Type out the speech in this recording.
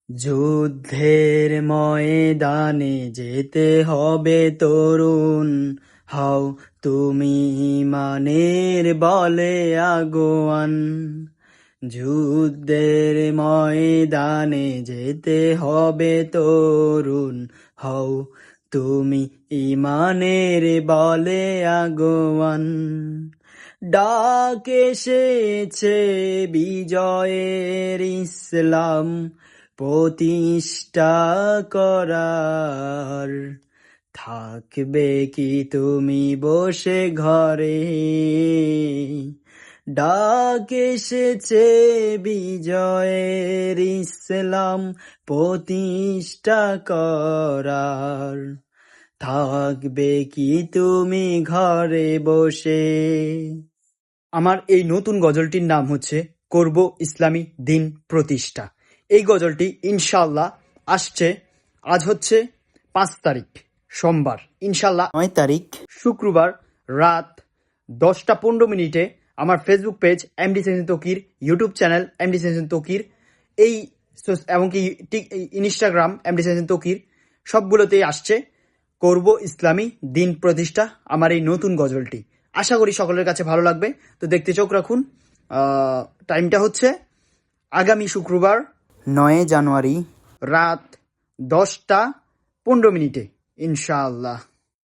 যুদ্ধের ময়দানে যেতে হবে তরুণ, হও তুমি ঈমানের বলে আগোয়ান। যুদ্ধের ময়দানে যেতে হবে তরুণ, হও তুমি ঈমানের বলে আগোয়ান। ডাক এসেছে বিজয়ের, ইসলাম প্রতিষ্ঠা করার। থাকবে কি তুমি বসে ঘরে? ডাক এসেছে বিজয়ের, ইসলাম প্রতিষ্ঠা করার। থাকবে কি তুমি ঘরে বসে? আমার এই নতুন গজলটির নাম হচ্ছে করব ইসলামী দিন প্রতিষ্ঠা। এই গজলটি ইনশাআল্লাহ আসছে, আজ হচ্ছে 5 তারিখ সোমবার, ইনশাআল্লাহ 9 তারিখ শুক্রবার রাত 10টা 15 মিনিটে আমার Facebook page MD session Takir, YouTube channel MD session Takir, এই এমনকি ইনস্টাগ্রাম এমডি সেশন তকির, সবগুলোতেই আসছে করব ইসলামী দিন প্রতিষ্ঠা, আমার এই নতুন গজলটি। আশা করি সকলের কাছে ভালো লাগবে। তো দেখতে চোখ রাখুন। টাইমটা হচ্ছে আগামী শুক্রবার 9 জানুয়ারি রাত 10টা 15 মিনিটে ইনশাআল্লাহ।